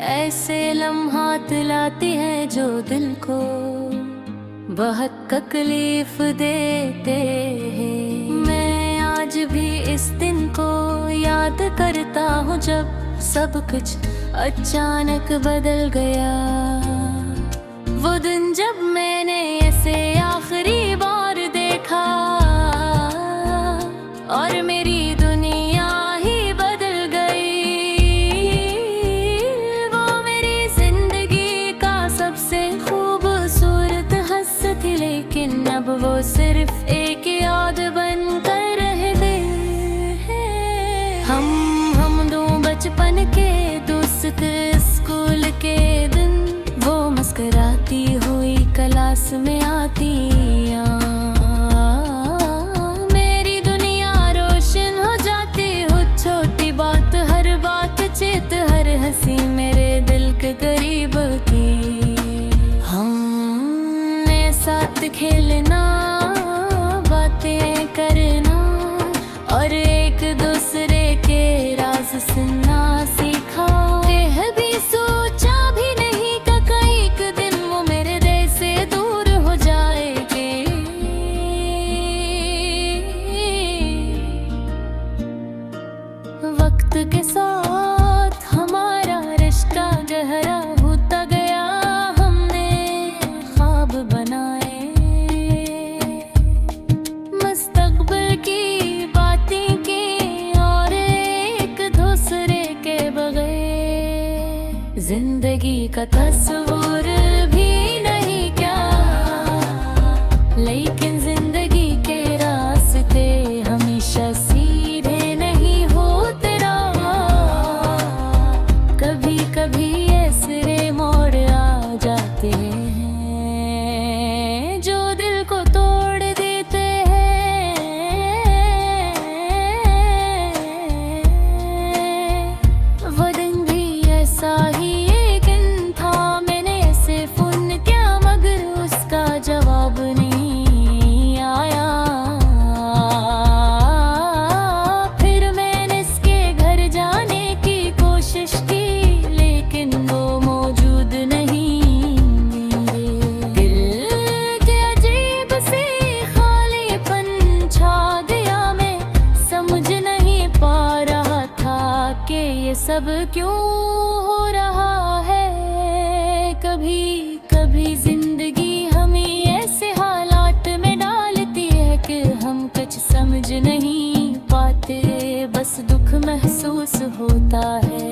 ऐसे लम्हात लाती है जो दिल को बहुत तकलीफ देते हैं। मैं आज भी इस दिन को याद करता हूँ जब सब कुछ अचानक बदल गया। वो दिन जब मैंने इसे आखिरी बार देखा और मेरी दुनिया ही बदल गई। वो मेरी जिंदगी का सबसे खूबसूरत हस्सा थी, लेकिन अब वो सिर्फ एक याद बन कर रह गए। हम दो बचपन के दोस्त, स्कूल के दिन, वो मुस्कुराती हुई क्लास में आती मेरी दुनिया रोशन हो जाती हो। छोटी बात, हर बात चित, हर हंसी मेरे दिल के करीब की। हमने साथ खेलना, बातें करना और एक दूसरे के राज सुनना सीखा। यह भी सोचा भी नहीं कि एक दिन वो मेरे दिल से दूर हो जाएंगे। वक्त के साथ हमारा रिश्ता गहरा होता गया। हमने ख्वाब बनाए, मुस्तकबिल की बातें की और एक दूसरे के बगैर जिंदगी का तस्वीर भी नहीं क्या। लेकिन जिंदगी के रास्ते हमेशा सीधे नहीं होते रहा। कभी कभी ऐसे मोड़ आ जाते हैं जो दिल को तोड़ देते हैं। वो दिन भी ऐसा ही एक दिन था, मैंने ऐसे फोन किया मगर उसका जवाब नहीं आया। फिर मैंने इसके घर जाने की कोशिश की, लेकिन वो मौजूद नहीं। दिल के अजीब से खालीपन छा गया, मैं समझ नहीं पा रहा था कि ये सब क्यों हो रहा है। कभी कभी जिंदगी हमें ऐसे हालात में डालती है कि हम कुछ समझ नहीं पाते, बस दुख महसूस होता है।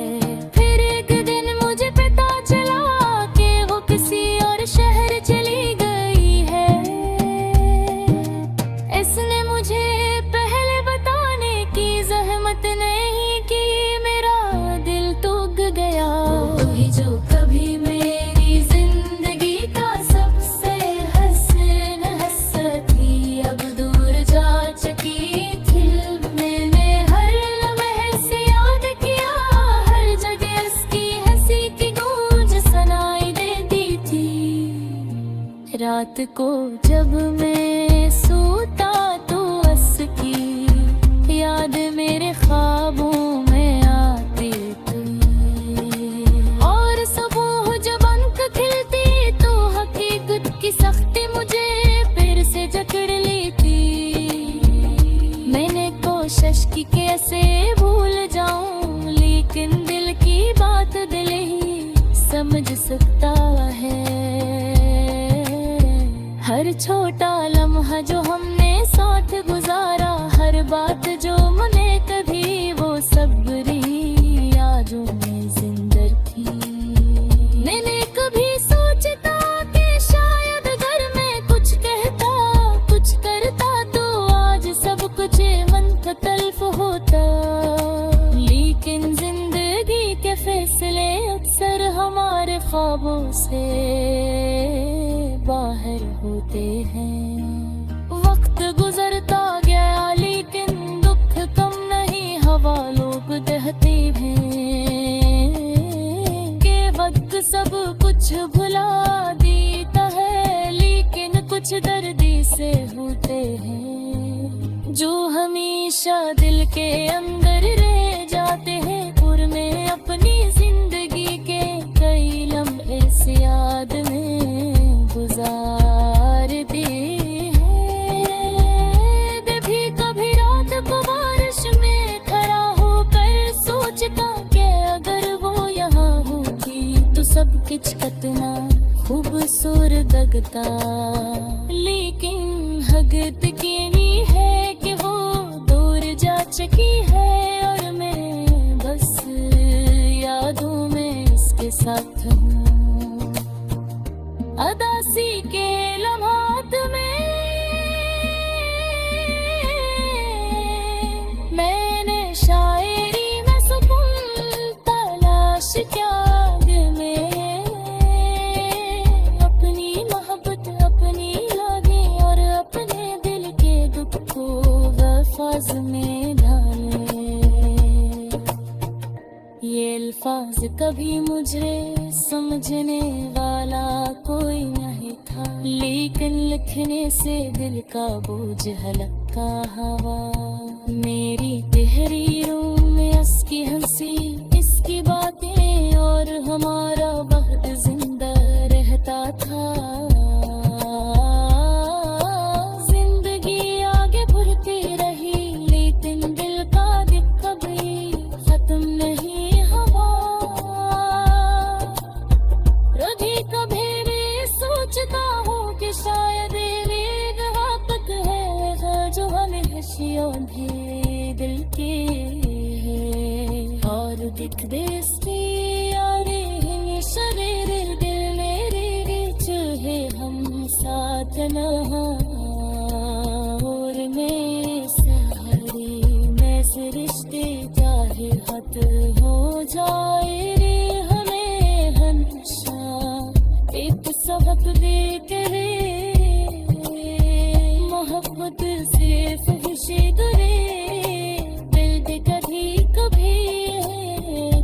फिर एक दिन मुझे पता चला कि वो किसी और शहर चली गई है। इसने मुझे पहले बताने की जहमत नहीं की, मेरा दिल टूट गया। वही जो कभी मेरी जिंदगी का सबसे हसीन हिस्सा थी, अब दूर जा चुकी थी। मैंने हर लम्हे से याद किया, हर जगह उसकी हंसी की गूंज सुनाई देती थी। रात को जब मैं सोता तो उसकी याद मेरे ख्वाबों में आती थी। और सुबह जब अंक खिलती तो हकीकत की सख्ती मुझे फिर से जकड़ लेती। मैंने कोशिश की कैसे भूल जाऊं, लेकिन दिल की बात दिल ही समझ सकता है। हर छोटा लम्हा जो हमने साथ गुजारा, हर बात जो मुझे कभी वो सबरी यादों में जिंदा थी। मैंने कभी सोचता कि शायद अगर मैं कुछ कहता, कुछ करता तो आज सब कुछ मुनक़तिल होता। लेकिन जिंदगी के फैसले अक्सर हमारे ख्वाबों से बाहर होते हैं। वक्त गुजरता गया लेकिन दुख कम नहीं, हवा लोग कहते हैं कि वक्त सब कुछ भुला देता है, लेकिन कुछ दर्दी से होते हैं जो हमेशा दिल के अंदर रह जाते हैं। पुर में अपनी जिंदगी के सब किच कतना खूबसूरत लगता, लेकिन हगत केवी है कि वो दूर जा चुकी है और मैं बस यादों में इसके साथ हूँ। अदासी के लम्हात में मैंने शायरी में सुकून तलाश किया, में अपनी मोहब्बत अपनी यादें और अपने दिल के दुख को अल्फाज में ढाले। ये अल्फाज कभी मुझे समझने वाला कोई नहीं था, लेकिन लिखने से दिल का बोझ हल्का हवा। मेरी तहरीरों में इसकी हंसी, इसकी बातें और हमारा वक्त जिंदा रहता था। जिंदगी आगे बढ़ती रही, लेकिन दिल का दिल कभी खत्म नहीं हुआ। कभी कभी मैं सोचता हूँ कि शायद ये वक्त है जो हमेशा भी दिल के है, और दिख देसी यारे शरीर दिल मेरे चाहे हम साथ न हों, और मैं सहारे मैं से रिश्ते चाहे हद हो जाए रे हमें हमेशा एक सबक दे करे। मोहब्बत सिर्फ खुशी करे, दिल भी कभी कभी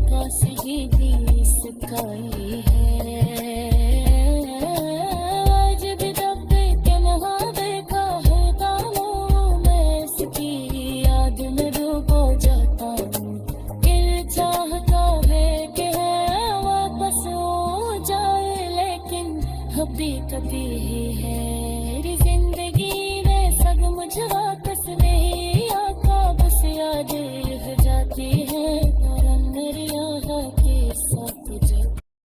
काश ही दी सिखाई है। आज भी दबे के नहा देखा है कानों में, इसकी याद में डूबो जाता हूँ। दिल चाहता है कि वापस हो जाए, लेकिन अभी कभी है जिंदगी में सब मुझे